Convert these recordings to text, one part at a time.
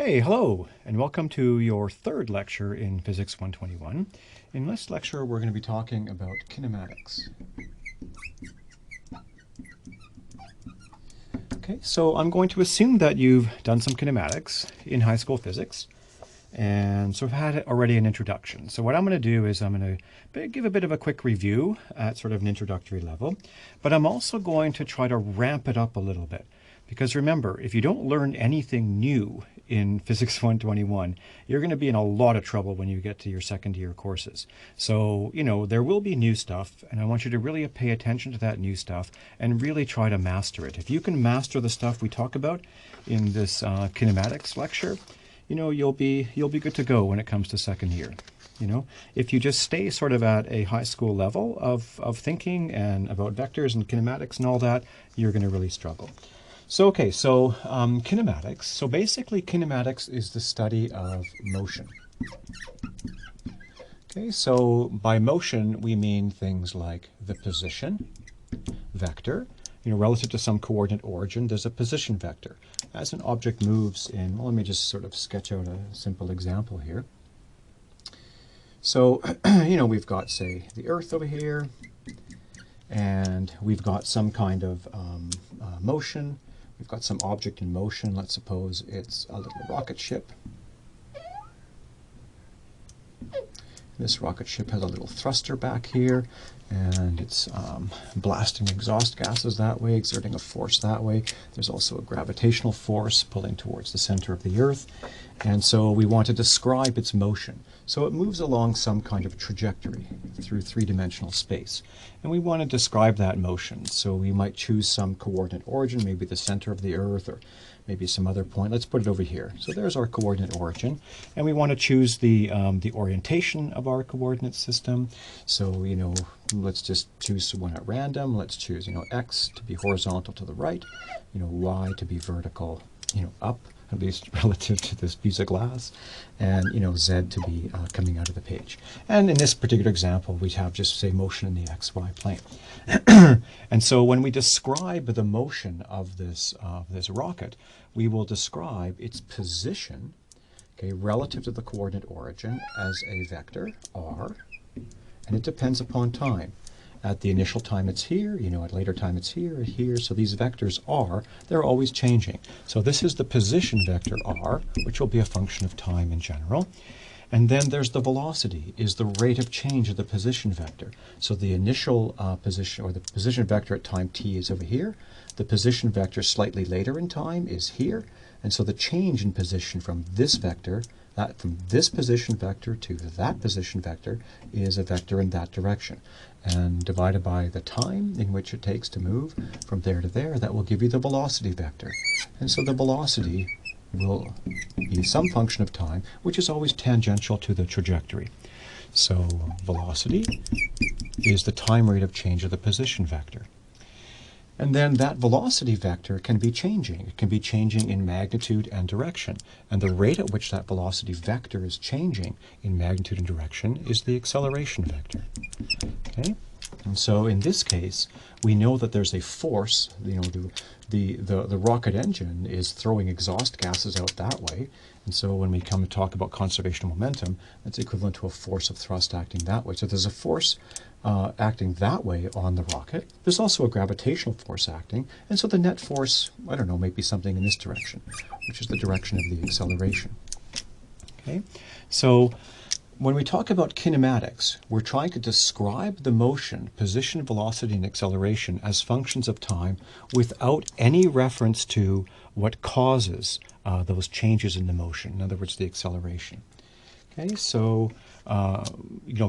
Hey, hello, and welcome to your third lecture in Physics 121. In this lecture, we're going to be talking about kinematics. Okay, so I'm going to assume that you've done some kinematics in high school physics, and so have had already an introduction. So what I'm going to do is I'm going to give a bit of a quick review at sort of an introductory level, but I'm also going to try to ramp it up a little bit. Because remember, if you don't learn anything new in Physics 121, you're going to be in a lot of trouble when you get to your second year courses. So, there will be new stuff, and I want you to really pay attention to that new stuff and really try to master it. If you can master the stuff we talk about in this kinematics lecture, you'll be good to go when it comes to second year. If you just stay sort of at a high school level of thinking and about vectors and kinematics and all that, you're going to really struggle. So kinematics. So basically kinematics is the study of motion. Okay, so by motion we mean things like the position vector. Relative to some coordinate origin, there's a position vector. As an object moves in, well, let me just sort of sketch out a simple example here. So, we've got, say, the Earth over here, and we've got some kind of motion. We've got some object in motion. Let's suppose it's a little rocket ship. This rocket ship has a little thruster back here, and it's blasting exhaust gases that way, exerting a force that way. There's also a gravitational force pulling towards the center of the Earth. And so we want to describe its motion. So it moves along some kind of trajectory through three-dimensional space. And we want to describe that motion. So we might choose some coordinate origin, maybe the center of the Earth, or maybe some other point. Let's put it over here. So there's our coordinate origin. And we want to choose the orientation of our coordinate system. So, let's just choose one at random. Let's choose, X to be horizontal to the right, Y to be vertical, up, at least relative to this piece of glass, and Z to be coming out of the page. And in this particular example, we have just say motion in the XY plane. And so when we describe the motion of this rocket, we will describe its position, okay, relative to the coordinate origin as a vector r, and it depends upon time. At the initial time it's here, at later time it's here, and here. So these vectors r, they're always changing. So this is the position vector r, which will be a function of time in general. And then there's the velocity, is the rate of change of the position vector. So the initial position, or the position vector at time t is over here. The position vector slightly later in time is here. And so the change in position from this vector, from this position vector to that position vector, is a vector in that direction. And divided by the time in which it takes to move from there to there, that will give you the velocity vector. And so the velocity will be some function of time, which is always tangential to the trajectory. So velocity is the time rate of change of the position vector. And then that velocity vector can be changing. It can be changing in magnitude and direction. And the rate at which that velocity vector is changing in magnitude and direction is the acceleration vector. Okay? And so in this case, we know that there's a force, the rocket engine is throwing exhaust gases out that way. And so when we come to talk about conservation of momentum, that's equivalent to a force of thrust acting that way. So there's a force acting that way on the rocket. There's also a gravitational force acting. And so the net force, I don't know, might be something in this direction, which is the direction of the acceleration. Okay? So when we talk about kinematics, we're trying to describe the motion, position, velocity, and acceleration as functions of time without any reference to what causes those changes in the motion, in other words, the acceleration. Okay, so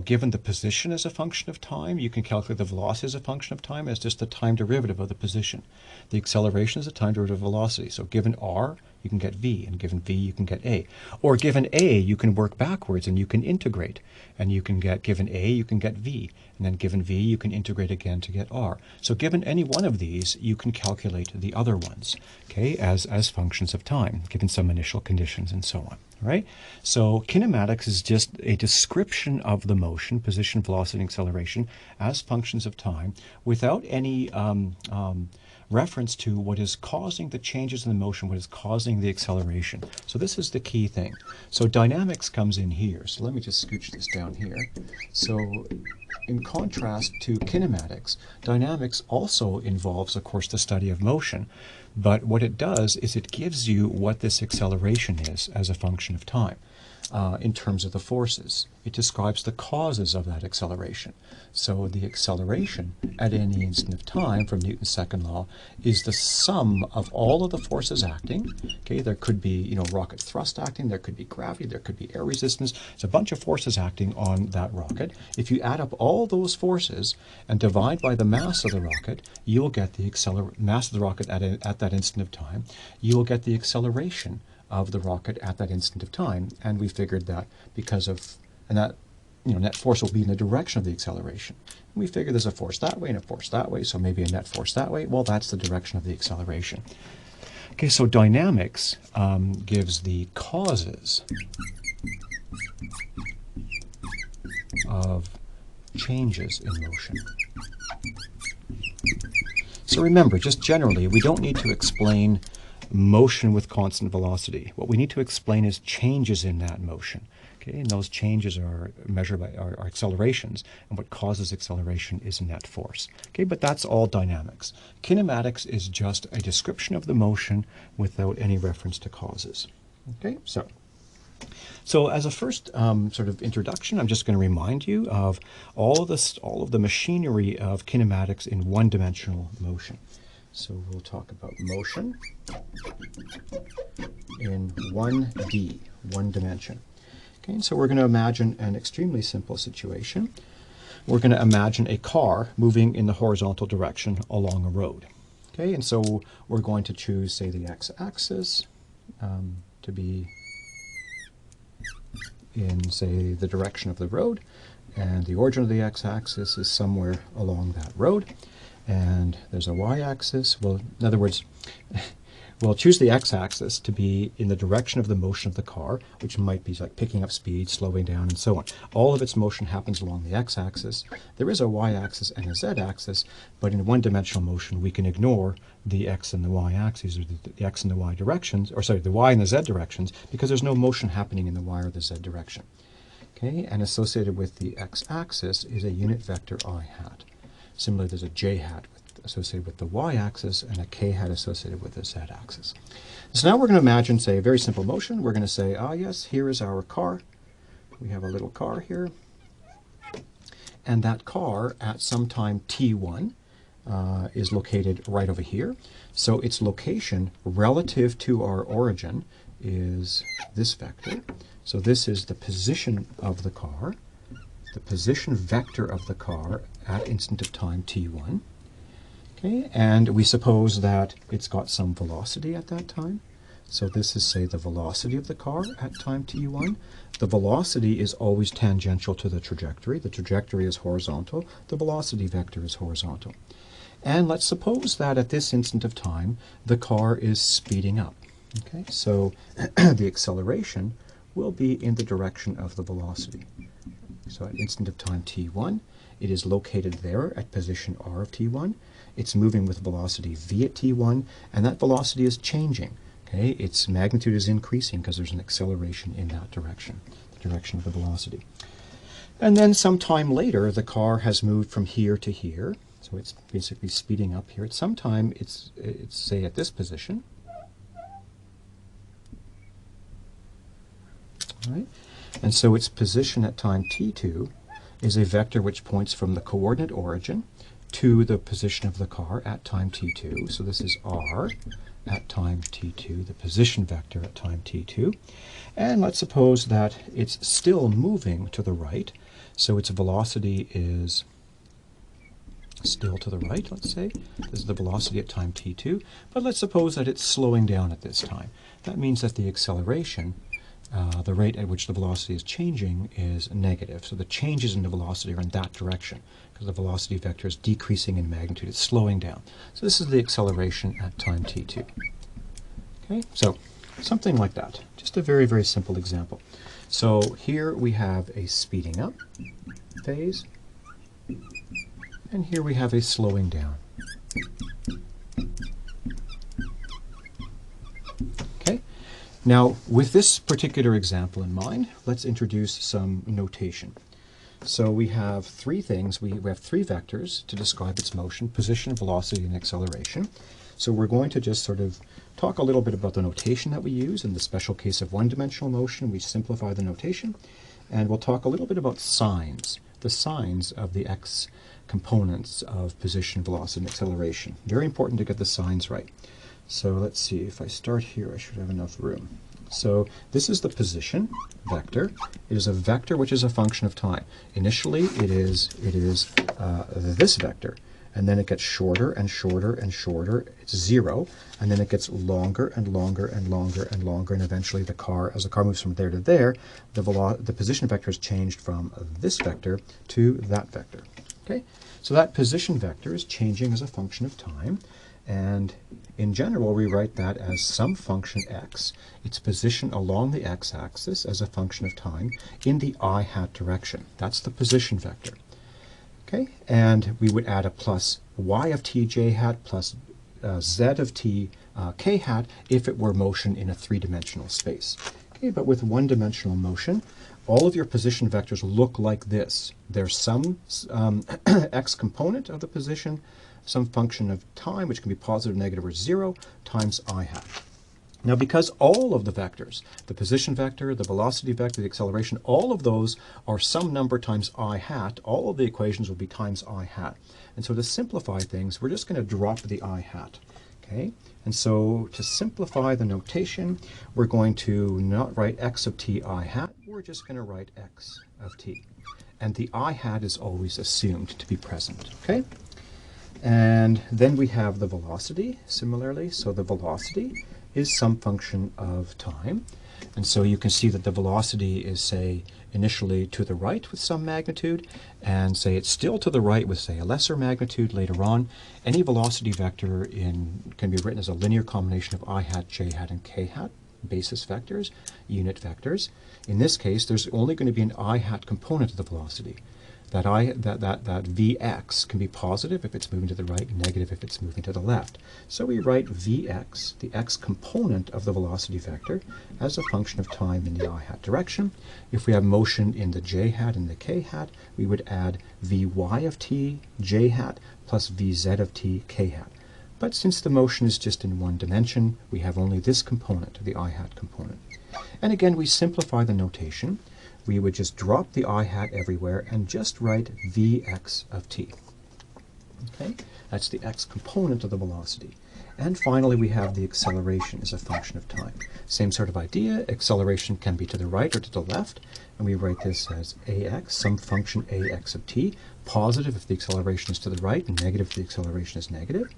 given the position as a function of time, you can calculate the velocity as a function of time as just the time derivative of the position. The acceleration is a time derivative of velocity. So given r, you can get v, and given v, you can get a. Or given a, you can work backwards and you can integrate. And you can get, given a, you can get v. And then given v, you can integrate again to get r. So given any one of these, you can calculate the other ones, okay, as functions of time, given some initial conditions and so on. Right? So kinematics is just a description of the motion, position, velocity, and acceleration as functions of time without any reference to what is causing the changes in the motion, what is causing the acceleration. So this is the key thing. So dynamics comes in here. So let me just scooch this down here. So in contrast to kinematics, dynamics also involves, of course, the study of motion. But what it does is it gives you what this acceleration is as a function of time. In terms of the forces. It describes the causes of that acceleration. So the acceleration at any instant of time from Newton's second law is the sum of all of the forces acting. Okay, there could be, rocket thrust acting, there could be gravity, there could be air resistance. It's a bunch of forces acting on that rocket. If you add up all those forces and divide by the mass of the rocket, you will get the mass of the rocket at that instant of time. You will get the acceleration of the rocket at that instant of time, and we figured that because of, and that, net force will be in the direction of the acceleration. And we figure there's a force that way and a force that way, so maybe a net force that way. Well, that's the direction of the acceleration. Okay, so dynamics gives the causes of changes in motion. So remember, just generally, we don't need to explain motion with constant velocity. What we need to explain is changes in that motion. Okay, and those changes are measured by our accelerations, and what causes acceleration is net force. Okay, but that's all dynamics. Kinematics is just a description of the motion without any reference to causes. Okay, so as a first sort of introduction, I'm just going to remind you of all of the machinery of kinematics in one-dimensional motion. So we'll talk about motion in 1D, one dimension. Okay, so we're going to imagine an extremely simple situation. We're going to imagine a car moving in the horizontal direction along a road. Okay, and so we're going to choose, say, the x-axis to be in, say, the direction of the road, and the origin of the x-axis is somewhere along that road. And there's a y-axis. Well, in other words, we'll choose the x-axis to be in the direction of the motion of the car, which might be like picking up speed, slowing down, and so on. All of its motion happens along the x-axis. There is a y-axis and a z-axis, but in one-dimensional motion, we can ignore the x and the y-axes, or the x and the y directions, or sorry, the y and the z directions, because there's no motion happening in the y or the z direction. Okay, and associated with the x-axis is a unit vector I hat. Similarly, there's a j hat associated with the y-axis and a k hat associated with the z-axis. So now we're going to imagine, say, a very simple motion. We're going to say, yes, here is our car. We have a little car here. And that car at some time t1 is located right over here. So its location relative to our origin is this vector. So this is the position of the car, the position vector of the car at instant of time t1. Okay, and we suppose that it's got some velocity at that time. So this is, say, the velocity of the car at time t1. The velocity is always tangential to the trajectory. The trajectory is horizontal. The velocity vector is horizontal. And let's suppose that at this instant of time, the car is speeding up. Okay, so the acceleration will be in the direction of the velocity. So at instant of time t1, it is located there at position r of t1. It's moving with velocity v at t1, and that velocity is changing. Okay, its magnitude is increasing because there's an acceleration in that direction, the direction of the velocity. And then sometime later, the car has moved from here to here, so it's basically speeding up here. At some time, it's say at this position. All right, and so its position at time t2 is a vector which points from the coordinate origin to the position of the car at time t2. So this is r at time t2, the position vector at time t2. And let's suppose that it's still moving to the right. So its velocity is still to the right, let's say. This is the velocity at time t2. But let's suppose that it's slowing down at this time. That means that the acceleration, the rate at which the velocity is changing, is negative. So the changes in the velocity are in that direction, because the velocity vector is decreasing in magnitude. It's slowing down. So this is the acceleration at time t2. Okay, so something like that. Just a very, very simple example. So here we have a speeding up phase, and here we have a slowing down Now, with this particular example in mind, let's introduce some notation. So we have three things. We have three vectors to describe its motion: position, velocity, and acceleration. So we're going to just sort of talk a little bit about the notation that we use. In the special case of one-dimensional motion, we simplify the notation. And we'll talk a little bit about signs, the signs of the x components of position, velocity, and acceleration. Very important to get the signs right. So let's see, if I start here, I should have enough room. So this is the position vector. It is a vector which is a function of time. Initially, it is this vector, and then it gets shorter and shorter and shorter. It's 0, and then it gets longer and longer and longer and longer, and eventually as the car moves from there to there, the position vector has changed from this vector to that vector. Okay, so that position vector is changing as a function of time. And in general, we write that as some function x, its position along the x-axis as a function of time in the I hat direction. That's the position vector. Okay, and we would add a plus y of t j hat plus z of t k hat if it were motion in a three-dimensional space. Okay, but with one-dimensional motion, all of your position vectors look like this. There's some x component of the position, some function of time, which can be positive, negative, or 0, times I hat. Now, because all of the vectors, the position vector, the velocity vector, the acceleration, all of those are some number times I hat, all of the equations will be times I hat. And so to simplify things, we're just going to drop the I hat. Okay? And so to simplify the notation, we're going to not write x of t I hat, we're just going to write x of t. And the I hat is always assumed to be present. Okay? And then we have the velocity, similarly. So the velocity is some function of time. And so you can see that the velocity is, say, initially to the right with some magnitude, and say it's still to the right with, say, a lesser magnitude later on. Any velocity vector can be written as a linear combination of I hat, j hat, and k hat, basis vectors, unit vectors. In this case, there's only going to be an I hat component of the velocity. That Vx can be positive if it's moving to the right, negative if it's moving to the left. So we write Vx, the x component of the velocity vector, as a function of time in the I hat direction. If we have motion in the j hat and the k hat, we would add Vy of t j hat plus Vz of t k hat. But since the motion is just in one dimension, we have only this component, the I hat component. And again, we simplify the notation. We would just drop the I hat everywhere and just write Vx of t. Okay, that's the x component of the velocity. And finally, we have the acceleration as a function of time. Same sort of idea. Acceleration can be to the right or to the left, and we write this as ax, some function ax of t, positive if the acceleration is to the right, and negative if the acceleration is negative.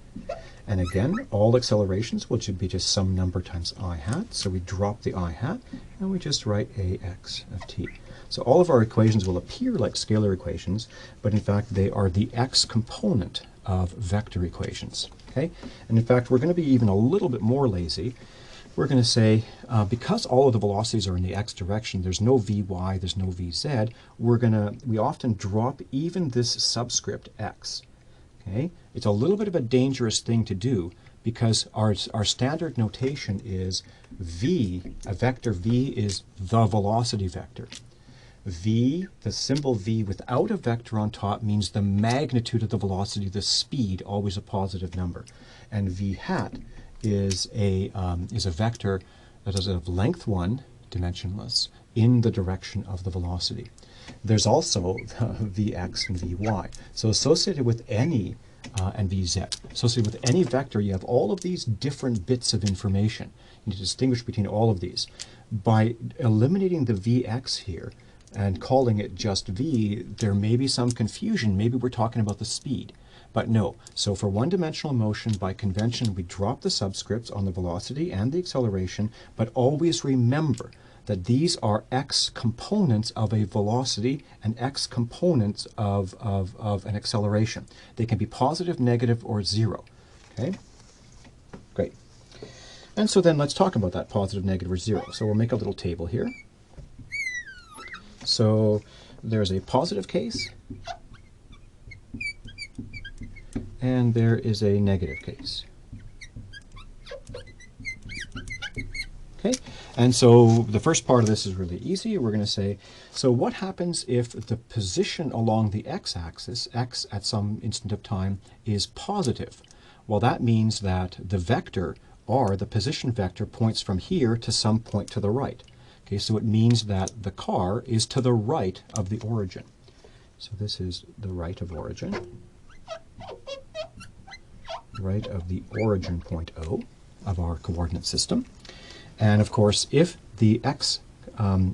And again, all accelerations will be just some number times I hat, so we drop the I hat, and we just write ax of t. So all of our equations will appear like scalar equations, but in fact they are the x component of vector equations. Okay? And in fact, we're going to be even a little bit more lazy. We're going to say, because all of the velocities are in the x direction, there's no Vy, there's no Vz, we often drop even this subscript x. Okay? It's a little bit of a dangerous thing to do because our standard notation is v, a vector v is the velocity vector. V, the symbol v without a vector on top, means the magnitude of the velocity, the speed, always a positive number. And v hat is a vector that is of length 1, dimensionless, in the direction of the velocity. There's also Vx and Vy. So associated with any, and Vz, associated with any vector, you have all of these different bits of information. You need to distinguish between all of these. By eliminating the Vx here and calling it just V, there may be some confusion. Maybe we're talking about the speed. But no. So for one-dimensional motion, by convention, we drop the subscripts on the velocity and the acceleration, but always remember that these are x components of a velocity and x components of an acceleration. They can be positive, negative, or 0. Okay? Great. And so then let's talk about that positive, negative, or 0. So we'll make a little table here. So there's a positive case, and there is a negative case. Okay, and so the first part of this is really easy. We're going to say, so what happens if the position along the x-axis, x at some instant of time, is positive? Well, that means that the vector, r, the position vector, points from here to some point to the right. Okay, so it means that the car is to the right of the origin. So this is the right of origin, right of the origin point O of our coordinate system. And of course, if the x,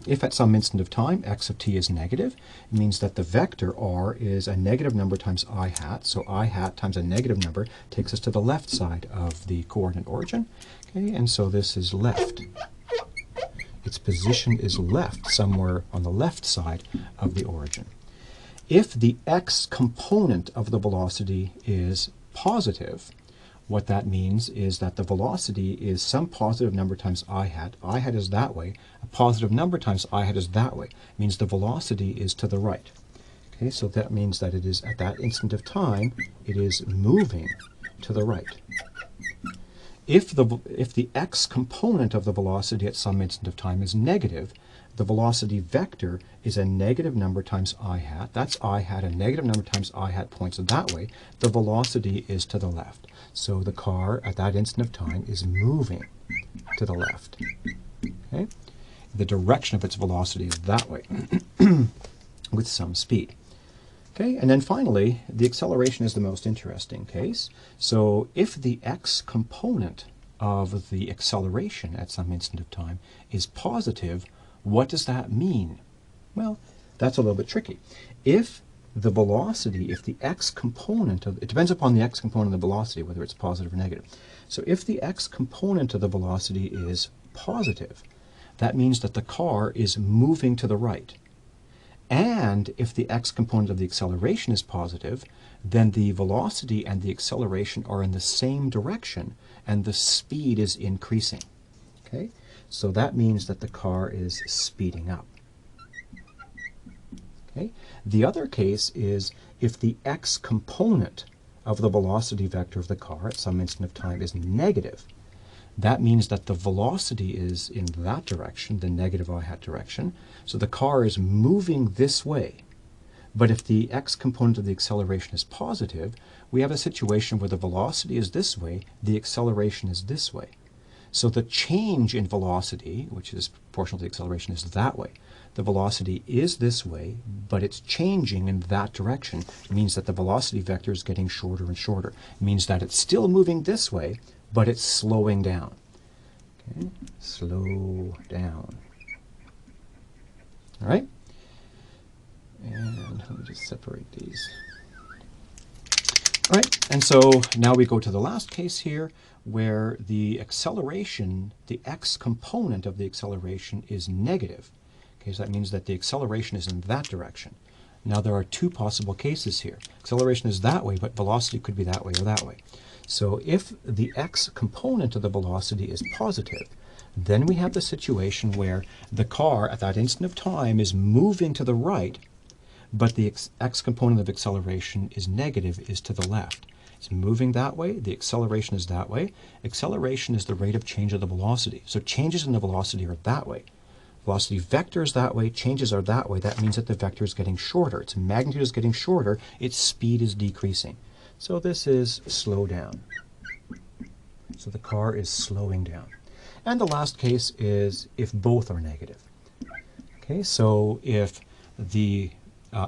if at some instant of time x of t is negative, it means that the vector r is a negative number times I hat. So I hat times a negative number takes us to the left side of the coordinate origin. Okay, and so this is left. Its position is left, somewhere on the left side of the origin. If the x component of the velocity is positive, what that means is that the velocity is some positive number times I hat. I hat is that way. A positive number times I hat is that way. It means the velocity is to the right. Okay, so that means that it is at that instant of time, it is moving to the right. If the x component of the velocity at some instant of time is negative, the velocity vector is a negative number times I hat. That's I hat. A negative number times I hat points that way. The velocity is to the left. So the car at that instant of time is moving to the left. Okay? The direction of its velocity is that way with some speed. Okay, and then finally, the acceleration is the most interesting case. So if the x component of the acceleration at some instant of time is positive, what does that mean? Well, that's a little bit tricky. If the velocity, if the x component of, it depends upon the x component of the velocity, whether it's positive or negative. So if the x component of the velocity is positive, that means that the car is moving to the right. And if the x component of the acceleration is positive, then the velocity and the acceleration are in the same direction, and the speed is increasing. Okay? So that means that the car is speeding up. Okay? The other case is if the x component of the velocity vector of the car at some instant of time is negative. That means that the velocity is in that direction, the negative I hat direction. So the car is moving this way. But if the x component of the acceleration is positive, we have a situation where the velocity is this way, the acceleration is this way. So the change in velocity, which is proportional to the acceleration, is that way. The velocity is this way, but it's changing in that direction. It means that the velocity vector is getting shorter and shorter. It means that it's still moving this way, but it's slowing down. Okay, slow down. All right? And let me just separate these. All right, and so now we go to the last case here, where the acceleration, the x component of the acceleration is negative. Okay, so that means that the acceleration is in that direction. Now there are two possible cases here. Acceleration is that way, but velocity could be that way or that way. So if the x component of the velocity is positive, then we have the situation where the car at that instant of time is moving to the right, but the x component of acceleration is negative, is to the left. It's moving that way, the acceleration is that way. Acceleration is the rate of change of the velocity. So changes in the velocity are that way. Velocity vector is that way, changes are that way. That means that the vector is getting shorter. Its magnitude is getting shorter, its speed is decreasing. So this is slow down. So the car is slowing down. And the last case is if both are negative. Okay, so if the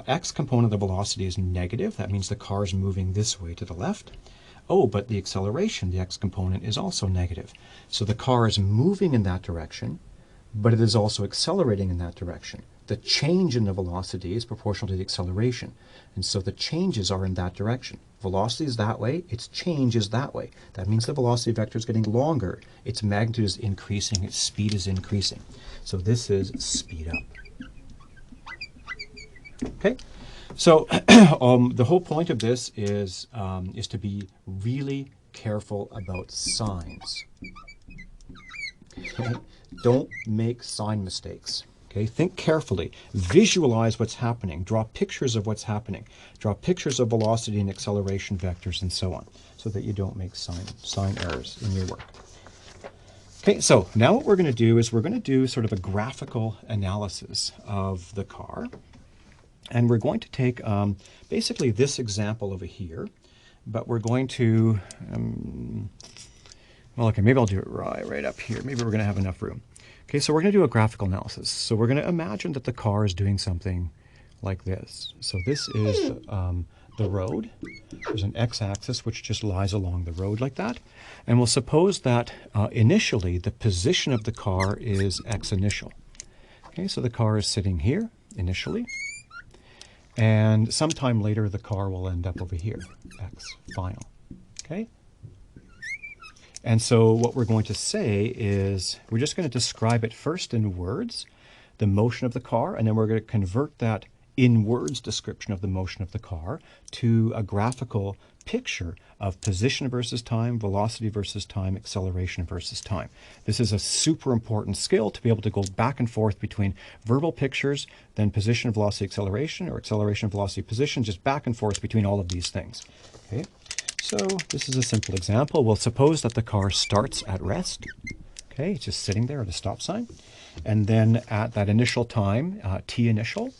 x component of the velocity is negative, that means the car is moving this way to the left. Oh, but the acceleration, the x component, is also negative. So the car is moving in that direction, but it is also accelerating in that direction. The change in the velocity is proportional to the acceleration, and so the changes are in that direction. Velocity is that way, its change is that way. That means the velocity vector is getting longer, its magnitude is increasing, its speed is increasing. So this is speed up. Okay, so the whole point of this is to be really careful about signs. Okay? Don't make sign mistakes. Okay? Think carefully. Visualize what's happening. Draw pictures of what's happening. Draw pictures of velocity and acceleration vectors and so on, so that you don't make sign errors in your work. Okay, so now what we're going to do is we're going to do sort of a graphical analysis of the car. And we're going to take basically this example over here, but we're going to, well, okay, maybe I'll do it right up here. Maybe we're going to have enough room. Okay, so we're going to do a graphical analysis. So we're going to imagine that the car is doing something like this. So this is the road. There's an x-axis which just lies along the road like that. And we'll suppose that initially the position of the car is x initial. Okay, so the car is sitting here initially. And sometime later the car will end up over here, x final. Okay? And so what we're going to say is we're just going to describe it first in words, the motion of the car, and then we're going to convert that in words description of the motion of the car to a graphical picture of position versus time, velocity versus time, acceleration versus time. This is a super important skill to be able to go back and forth between verbal pictures, then position, velocity, acceleration, or acceleration, velocity, position, just back and forth between all of these things. Okay? So this is a simple example. We'll suppose that the car starts at rest. Okay, it's just sitting there at a stop sign. And then at that initial time, t initial,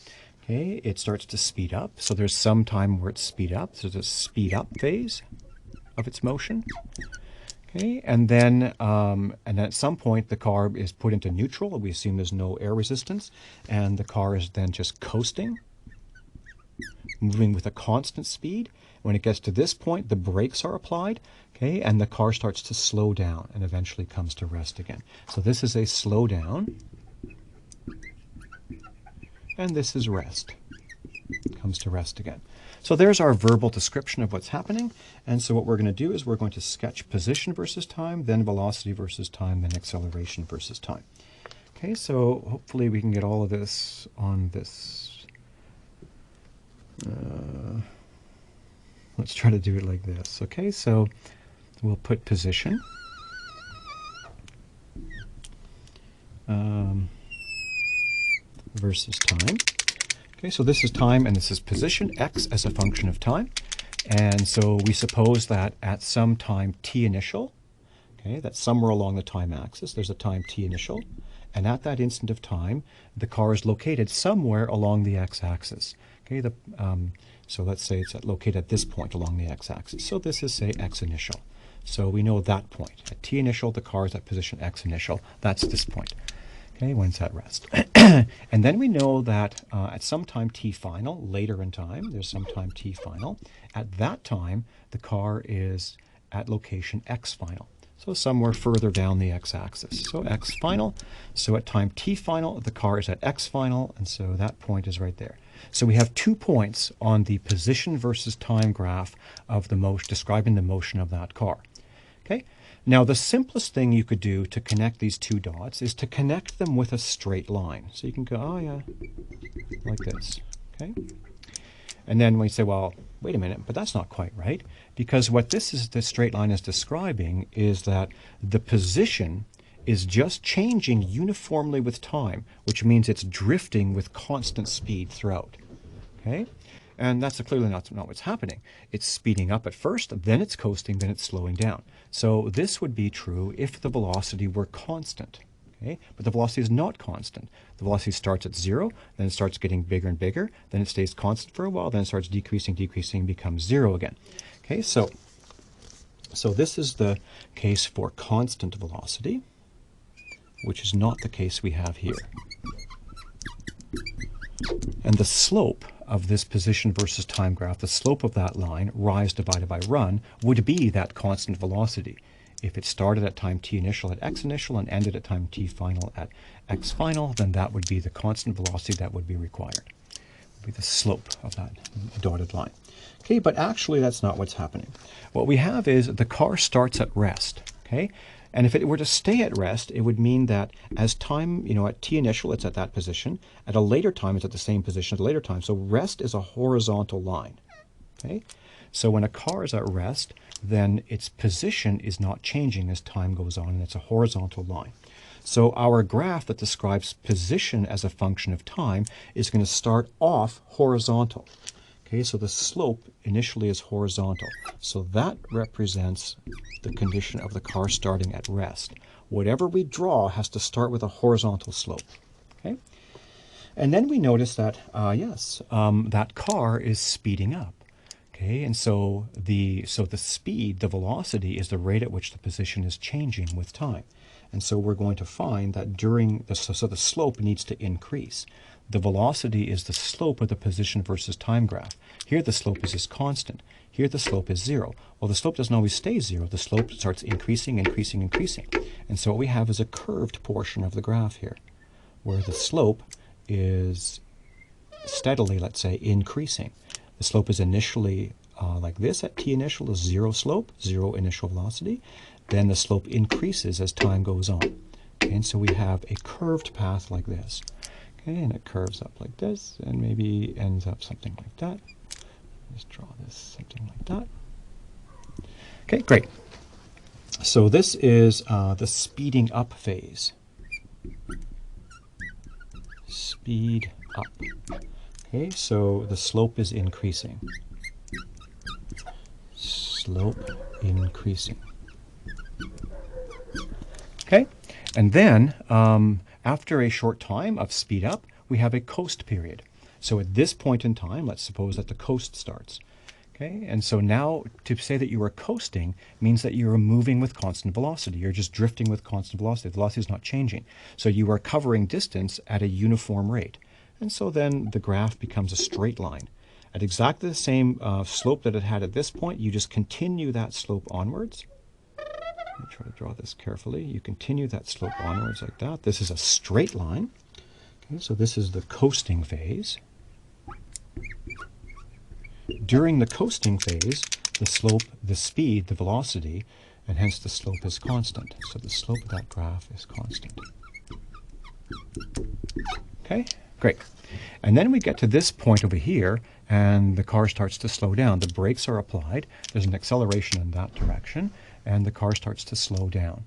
okay, it starts to speed up. So there's some time where it's speed up. So there's a speed up phase of its motion. Okay, and then at some point the car is put into neutral. We assume there's no air resistance, and the car is then just coasting, moving with a constant speed. When it gets to this point, the brakes are applied, okay, and the car starts to slow down and eventually comes to rest again. So this is a slow down, and this is rest. It comes to rest again. So there's our verbal description of what's happening. And so what we're going to do is we're going to sketch position versus time, then velocity versus time, then acceleration versus time. Okay, so hopefully we can get all of this on this. Let's try to do it like this. Okay, so we'll put position. Versus time. Okay, so this is time and this is position, x as a function of time. And so we suppose that at some time t initial, okay, that's somewhere along the time axis, there's a time t initial, and at that instant of time, the car is located somewhere along the x-axis. Okay, so let's say it's located at this point along the x-axis. So this is, say, x initial. So we know that point. At t initial, the car is at position x initial. That's this point. Okay, when it's at rest. And then we know that at some time t final, later in time, there's some time t final. At that time, the car is at location x final. So somewhere further down the x-axis. So x final. So at time t final, the car is at x final, and so that point is right there. So we have 2 points on the position versus time graph of the motion, describing the motion of that car. Okay. Now the simplest thing you could do to connect these 2 dots is to connect them with a straight line. So you can go, oh yeah, like this. Okay. And then we say, well, wait a minute, but that's not quite right, because what this straight line is describing is that the position is just changing uniformly with time, which means it's drifting with constant speed throughout. Okay? And that's clearly not what's happening. It's speeding up at first, then it's coasting, then it's slowing down. So this would be true if the velocity were constant. Okay? But the velocity is not constant. The velocity starts at 0, then it starts getting bigger and bigger, then it stays constant for a while, then it starts decreasing, becomes 0 again. Okay, so this is the case for constant velocity, which is not the case we have here. And the slope of this position versus time graph, the slope of that line, rise divided by run, would be that constant velocity. If it started at time t initial at x initial and ended at time t final at x final, then that would be the constant velocity that would be required. It would be the slope of that dotted line. Okay, but actually that's not what's happening. What we have is the car starts at rest. Okay, and if it were to stay at rest, it would mean that as time, at t initial, it's at that position. At a later time, it's at the same position at a later time. So rest is a horizontal line. Okay, so when a car is at rest, then its position is not changing as time goes on, and it's a horizontal line. So our graph that describes position as a function of time is going to start off horizontal. Okay, so the slope initially is horizontal. So that represents the condition of the car starting at rest. whatever we draw has to start with a horizontal slope. Okay? And then we notice that, that car is speeding up. Okay, and so the speed, the velocity, is the rate at which the position is changing with time. And so we're going to find that so the slope needs to increase. The velocity is the slope of the position versus time graph. Here the slope is just constant. Here the slope is 0. Well, the slope doesn't always stay 0. The slope starts increasing, increasing, increasing. And so what we have is a curved portion of the graph here, where the slope is steadily, let's say, increasing. The slope is initially like this at t initial is 0 slope, 0 initial velocity. Then the slope increases as time goes on. Okay, and so we have a curved path like this. Okay, and it curves up like this and maybe ends up something like that. Let's draw this something like that. Okay, great. So this is the speeding up phase. Speed up. Okay, so the slope is increasing. Slope increasing. Okay, and then after a short time of speed up, we have a coast period. So at this point in time, let's suppose that the coast starts. Okay, and so now to say that you are coasting means that you are moving with constant velocity. You're just drifting with constant velocity. The velocity is not changing. So you are covering distance at a uniform rate. And so then the graph becomes a straight line. At exactly the same slope that it had at this point, you just continue that slope onwards. Let me try to draw this carefully. You continue that slope onwards like that. This is a straight line. Okay, so this is the coasting phase. During the coasting phase, the slope, the speed, the velocity, and hence the slope is constant. So the slope of that graph is constant. Okay, great. And then we get to this point over here, and the car starts to slow down. The brakes are applied. There's an acceleration in that direction, and the car starts to slow down.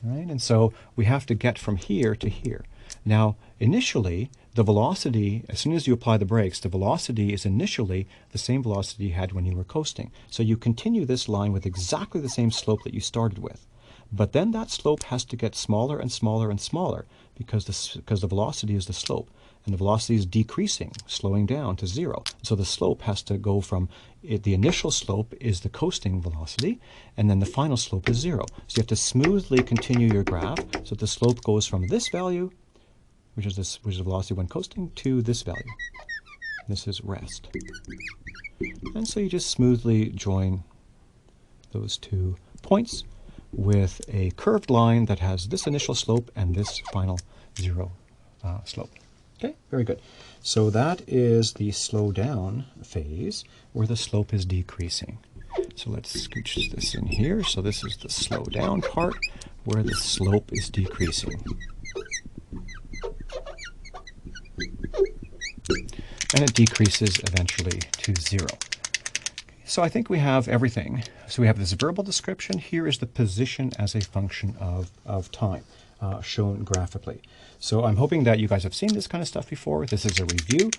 All right, and so we have to get from here to here. Now, initially, the velocity, as soon as you apply the brakes, the velocity is initially the same velocity you had when you were coasting. So you continue this line with exactly the same slope that you started with. But then that slope has to get smaller and smaller and smaller because the velocity is the slope. And the velocity is decreasing, slowing down to 0. So the slope has to go from, the initial slope is the coasting velocity, and then the final slope is 0. So you have to smoothly continue your graph so that the slope goes from this value, which is the velocity when coasting, to this value. This is rest. And so you just smoothly join those 2 points with a curved line that has this initial slope and this final 0 slope. Okay, very good. So that is the slow down phase where the slope is decreasing. So let's scooch this in here. So this is the slow down part where the slope is decreasing. And it decreases eventually to 0. So I think we have everything. So we have this verbal description. Here is the position as a function of time. Shown graphically. So I'm hoping that you guys have seen this kind of stuff before. This is a review.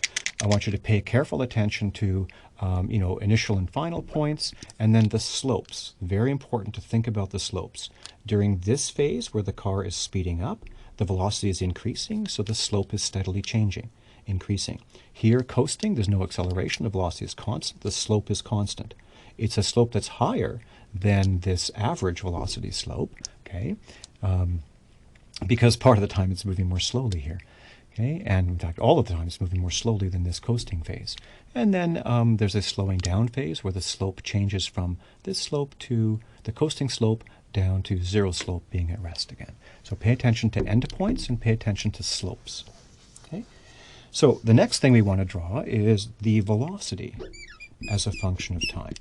I want you to pay careful attention to initial and final points, and then the slopes. Very important to think about the slopes. During this phase where the car is speeding up, the velocity is increasing, so the slope is steadily changing, increasing. Here, coasting, there's no acceleration. The velocity is constant. The slope is constant. It's a slope that's higher than this average velocity slope. Okay. Because part of the time it's moving more slowly here. Okay, and in fact all of the time it's moving more slowly than this coasting phase. And then there's a slowing down phase where the slope changes from this slope to the coasting slope down to 0 slope being at rest again. So pay attention to endpoints and pay attention to slopes. Okay, so the next thing we want to draw is the velocity as a function of time.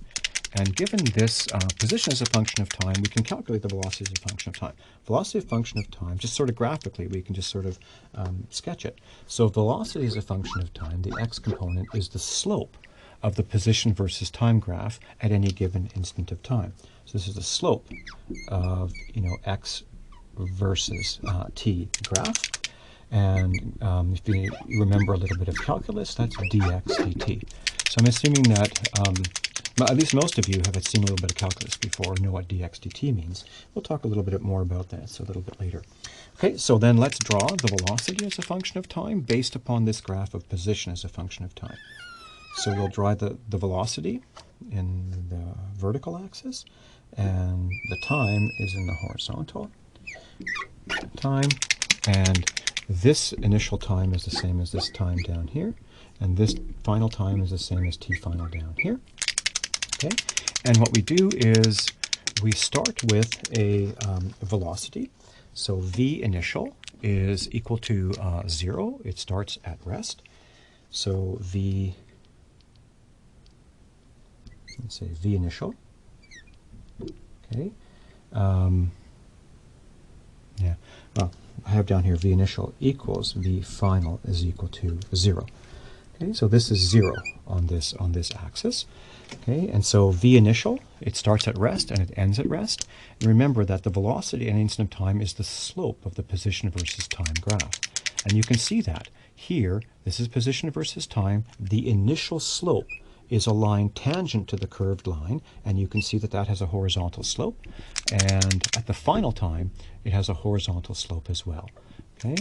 And given this position as a function of time, we can calculate the velocity as a function of time. Velocity as a function of time, just sort of graphically, we can just sort of sketch it. So velocity as a function of time, the x component is the slope of the position versus time graph at any given instant of time. So this is the slope of x versus t graph. And if you remember a little bit of calculus, that's dx dt. So I'm assuming that at least most of you have seen a little bit of calculus before, know what dx dt means. We'll talk a little bit more about that so a little bit later. Okay, so then let's draw the velocity as a function of time based upon this graph of position as a function of time. So we'll draw the velocity in the vertical axis, and the time is in the horizontal time, and this initial time is the same as this time down here, and this final time is the same as t final down here. Okay, and what we do is we start with a velocity. So v initial is equal to 0. It starts at rest. So let's say v initial. Okay. Yeah. Well, I have down here v initial equals v final is equal to 0. Okay. So this is 0 on this axis. Okay, and so v initial, it starts at rest and it ends at rest. And remember that the velocity at an instant of time is the slope of the position versus time graph. And you can see that here, this is position versus time. The initial slope is a line tangent to the curved line, and you can see that that has a horizontal slope. And at the final time, it has a horizontal slope as well. Okay,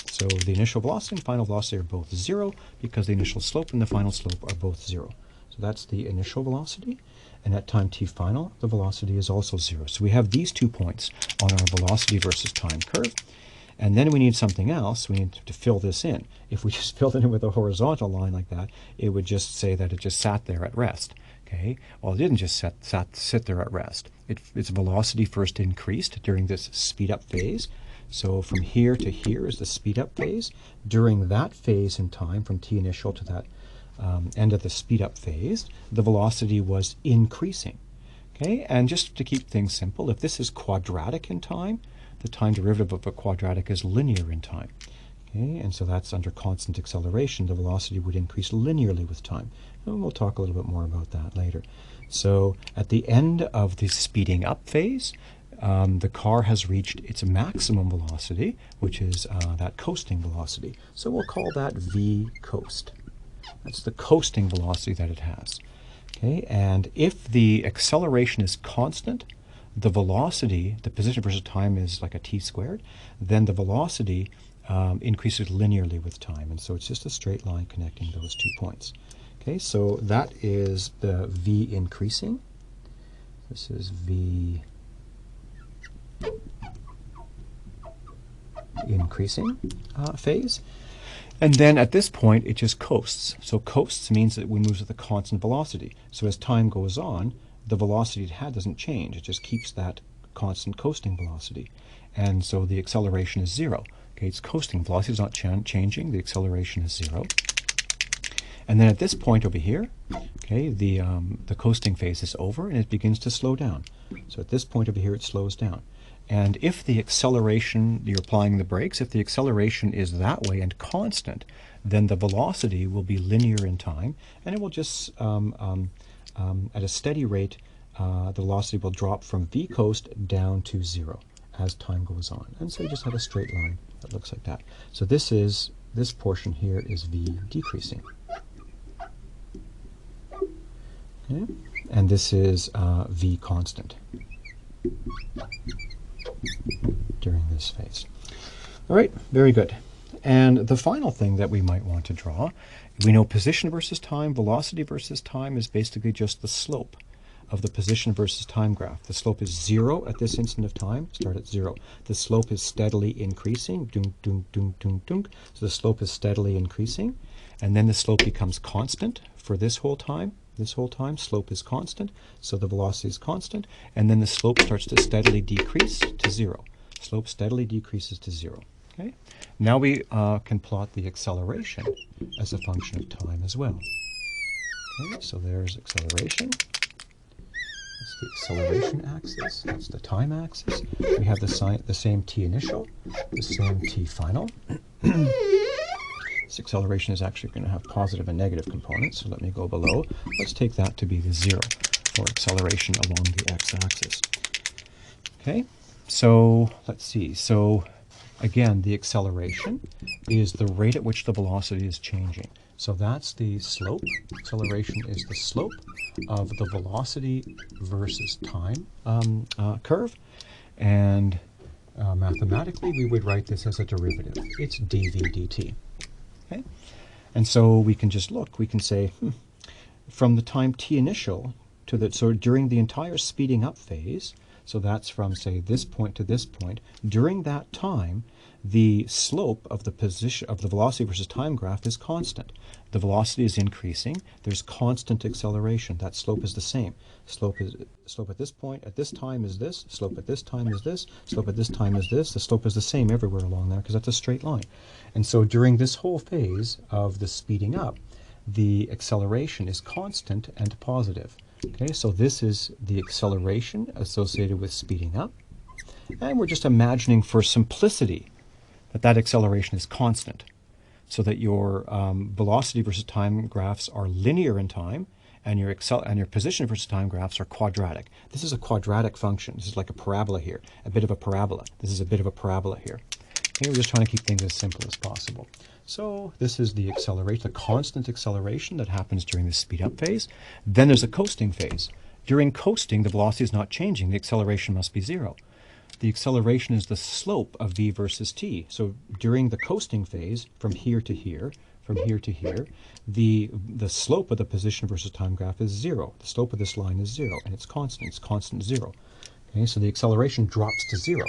so the initial velocity and final velocity are both 0 because the initial slope and the final slope are both 0. So that's the initial velocity, and at time t final, the velocity is also 0. So we have these 2 points on our velocity versus time curve, and then we need something else. We need to fill this in. If we just filled it in with a horizontal line like that, it would just say that it just sat there at rest. Okay, well, it didn't just sit there at rest. Its velocity first increased during this speed up phase. So from here to here is the speed up phase. During that phase in time, from t initial to that end of the speed up phase, the velocity was increasing. Okay, and just to keep things simple, if this is quadratic in time, the time derivative of a quadratic is linear in time. Okay, and so that's under constant acceleration, the velocity would increase linearly with time. And we'll talk a little bit more about that later. So at the end of the speeding up phase, the car has reached its maximum velocity, which is that coasting velocity. So we'll call that v coast. That's the coasting velocity that it has. Okay, and if the acceleration is constant, the velocity, the position versus time is like a t squared, then the velocity increases linearly with time. And so it's just a straight line connecting those 2 points. Okay, so that is the v increasing. This is v increasing phase. And then at this point, it just coasts. So coasts means that it moves with a constant velocity. So as time goes on, the velocity it had doesn't change. It just keeps that constant coasting velocity. And so the acceleration is 0. Okay, its coasting velocity is not changing. The acceleration is 0. And then at this point over here, okay, the coasting phase is over and it begins to slow down. So at this point over here, it slows down. And if the acceleration, you're applying the brakes, if the acceleration is that way and constant, then the velocity will be linear in time, and it will just, at a steady rate, the velocity will drop from v coast down to 0 as time goes on. And so you just have a straight line that looks like that. So this portion here is v decreasing. Okay? And this is v constant during this phase. All right, very good. And the final thing that we might want to draw, we know position versus time, velocity versus time is basically just the slope of the position versus time graph. The slope is 0 at this instant of time, start at 0. The slope is steadily increasing, dunk, dunk, dunk, dunk, dunk. So the slope is steadily increasing, and then the slope becomes constant for this whole time. This whole time, slope is constant, so the velocity is constant, and then the slope starts to steadily decrease to 0. Slope steadily decreases to 0. Okay? Now we can plot the acceleration as a function of time as well. Okay, so there's acceleration. That's the acceleration axis. That's the time axis. We have the same t initial, the same t final. This acceleration is actually going to have positive and negative components, so let me go below. Let's take that to be the 0 for acceleration along the x-axis. Okay, so let's see. So again, the acceleration is the rate at which the velocity is changing. So that's the slope. Acceleration is the slope of the velocity versus time curve. And mathematically, we would write this as a derivative. It's dv dt. Okay? And so we can just look. We can say, from the time t initial to the, so during the entire speeding up phase, so that's from, say, this point to this point, during that time, the slope of the position of the velocity versus time graph is constant. The velocity is increasing. There's constant acceleration. That slope is the same. Slope at this point, at this time is this. Slope at this time is this. Slope at this time is this. The slope is the same everywhere along there because that's a straight line. And so during this whole phase of the speeding up, the acceleration is constant and positive. Okay, so this is the acceleration associated with speeding up. And we're just imagining for simplicity that that acceleration is constant, so that your velocity versus time graphs are linear in time, and your position versus time graphs are quadratic. This is a quadratic function. This is like a parabola here, a bit of a parabola. This is a bit of a parabola here. Okay, we're just trying to keep things as simple as possible. So this is the acceleration, the constant acceleration that happens during the speed up phase. Then there's a coasting phase. During coasting, the velocity is not changing. The acceleration must be zero. The acceleration is the slope of v versus t. So during the coasting phase, from here to here, the slope of the position versus time graph is zero. The slope of this line is zero, and it's constant. It's constant zero. Okay, so the acceleration drops to zero.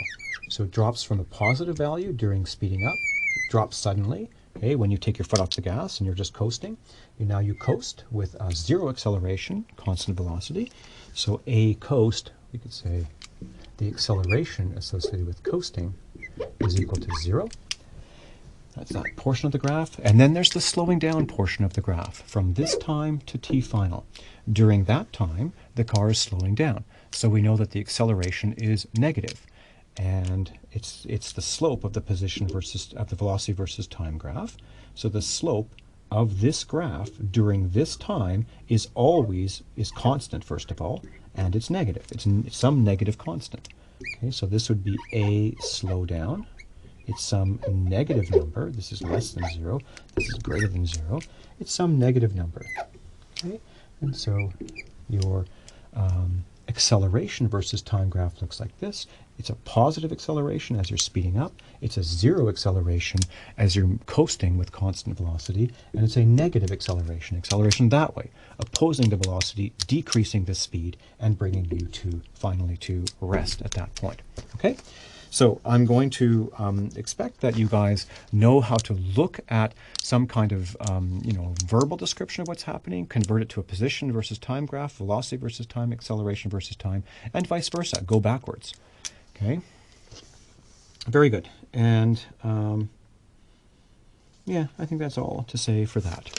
So it drops from a positive value during speeding up. It drops suddenly. Okay, when you take your foot off the gas and you're just coasting, now you coast with zero acceleration, constant velocity. So a coast, we could say the acceleration associated with coasting is equal to zero. That's that portion of the graph. And then there's the slowing down portion of the graph from this time to t final. During that time, the car is slowing down. So we know that the acceleration is negative. And it's the slope of the position versus of the velocity versus time graph. So the slope of this graph during this time is constant, first of all, and it's negative. It's some negative constant. Okay, so this would be a slowdown. It's some negative number. This is less than zero. This is greater than zero. It's some negative number. Okay, and so your acceleration versus time graph looks like this. It's a positive acceleration as you're speeding up. It's a zero acceleration as you're coasting with constant velocity. And it's a negative acceleration that way, opposing the velocity, decreasing the speed, and bringing you to finally to rest at that point. Okay? So I'm going to expect that you guys know how to look at some kind of verbal description of what's happening, convert it to a position versus time graph, velocity versus time, acceleration versus time, and vice versa. Go backwards. Okay. Very good. And yeah, I think that's all to say for that.